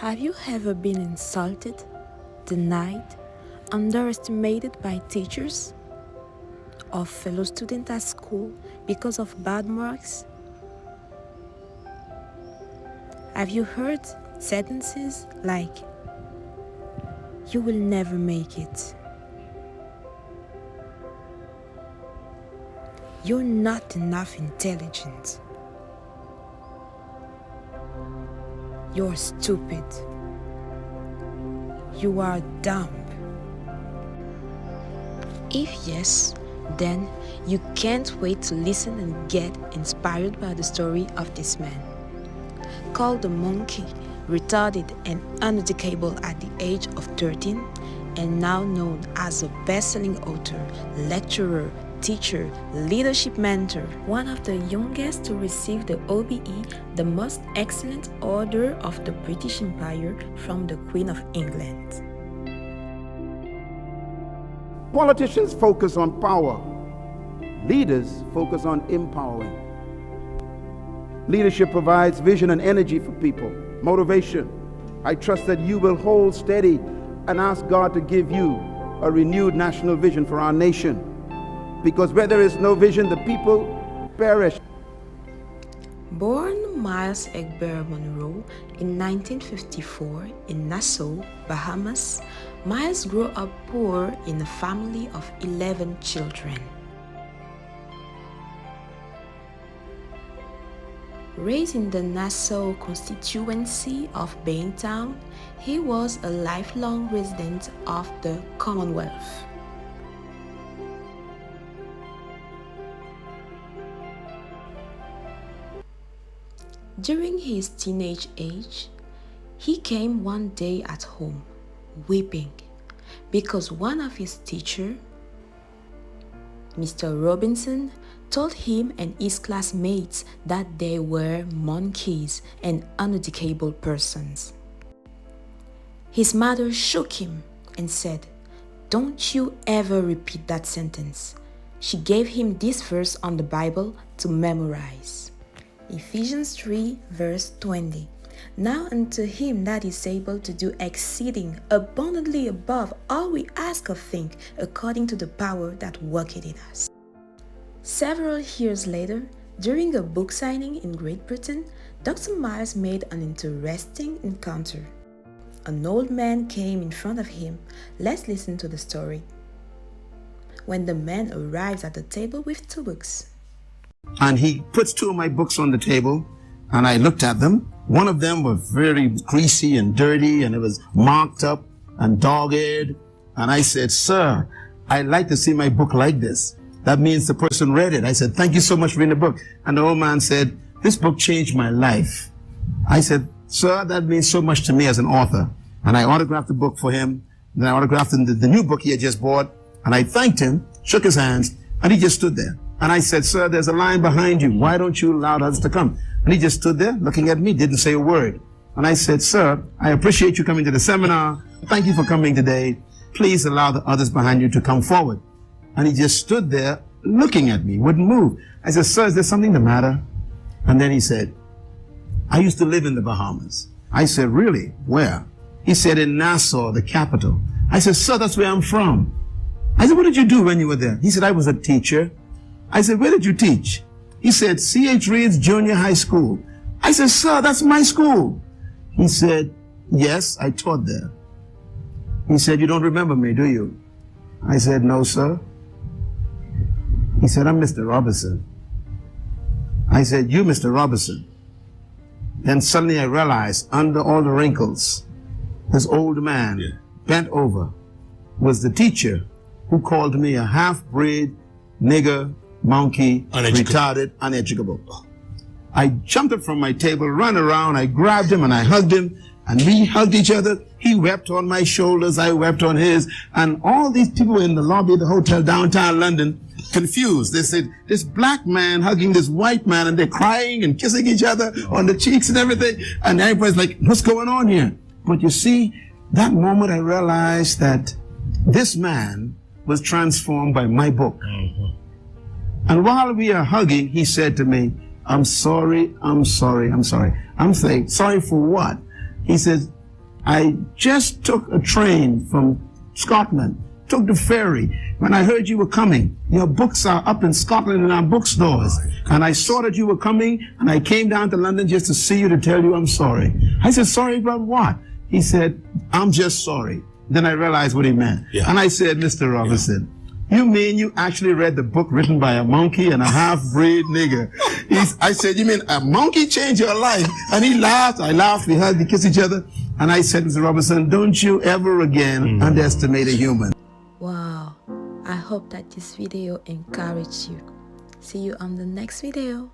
Have you ever been insulted, denied, underestimated by teachers or fellow students at school because of bad marks? Have you heard sentences like, "You will never make it," "You're not enough intelligent," "You're stupid," "You are dumb"? If yes, then you can't wait to listen and get inspired by the story of this man. Called a monkey, retarded and uneducable at the age of 13, and now known as a best-selling author, lecturer, teacher, leadership mentor, one of the youngest to receive the OBE, the most excellent order of the British Empire, from the Queen of England. Politicians focus on power. Leaders focus on empowering. Leadership provides vision and energy for people, motivation. I trust that you will hold steady and ask God to give you a renewed national vision for our nation. Because where there is no vision, the people perish. Born Myles MUNROE in 1954 in Nassau, Bahamas, Myles grew up poor in a family of 11 children. Raised in the Nassau constituency of Baintown, he was a lifelong resident of the Commonwealth. During his teenage age, he came one day at home, weeping, because one of his teachers, Mr. Robinson, told him and his classmates that they were monkeys and uneducable persons. His mother shook him and said, "Don't you ever repeat that sentence." She gave him this verse on the Bible to memorize. Ephesians 3 verse 20. Now unto him that is able to do exceeding abundantly above all we ask or think, according to the power that worketh in us. Several years later, during a book signing in Great Britain, Dr. Myles made an interesting encounter. An old man came in front of him. Let's listen to the story. When the man arrives at the table with 2 books. And he puts 2 of my books on the table, and I looked at them. One of them was very greasy and dirty, and it was marked up and dog-eared. And I said, "Sir, I'd like to see my book like this." That means the person read it. I said, "Thank you so much for reading the book." And the old man said, "This book changed my life." I said, "Sir, that means so much to me as an author." And I autographed the book for him. Then I autographed the new book he had just bought. And I thanked him, shook his hands, and he just stood there. And I said, "Sir, there's a line behind you. Why don't you allow others to come?" And he just stood there looking at me, didn't say a word. And I said, "Sir, I appreciate you coming to the seminar. Thank you for coming today. Please allow the others behind you to come forward." And he just stood there looking at me, wouldn't move. I said, "Sir, is there something the matter?" And then he said, "I used to live in the Bahamas." I said, "Really? Where?" He said, "In Nassau, the capital." I said, "Sir, that's where I'm from." I said, "What did you do when you were there?" He said, "I was a teacher." I said, "Where did you teach?" He said, C.H. Reed's Junior High School. I said, "Sir, that's my school." He said, "Yes, I taught there." He said, "You don't remember me, do you?" I said, "No, sir." He said, "I'm Mr. Robinson." I said, "You, Mr. Robinson?" Then suddenly I realized, under all the wrinkles, this old man, bent over, was the teacher who called me a half-breed, nigger, monkey, retarded, uneducable. I jumped up from my table, ran around, I grabbed him and I hugged him, and we hugged each other. He wept on my shoulders, I wept on his, and all these people in the lobby of the hotel downtown London, confused. They said, "This black man hugging this white man," and they're crying and kissing each other on the cheeks and everything, and everybody's like, "What's going on here?" But you see, that moment I realized that this man was transformed by my book. And while we are hugging, he said to me, "I'm sorry, I'm sorry, I'm sorry." I'm saying, "Sorry for what?" He says, I just took a train from Scotland, took the ferry. When I heard you were coming, your books are up in Scotland in our bookstores. And I saw that you were coming, and I came down to London just to see you to tell you I'm sorry. I said, sorry about what? He said, I'm just sorry. Then I realized what he meant. Yeah. And I said, Mr. Robinson, you mean you actually read the book written by a monkey and a half-breed nigger? I said, you mean a monkey changed your life? And he laughed. I laughed. We hugged. We kissed each other. And I said, Mr. Robinson, don't you ever again underestimate a human. Wow. I hope that this video encouraged you. See you on the next video.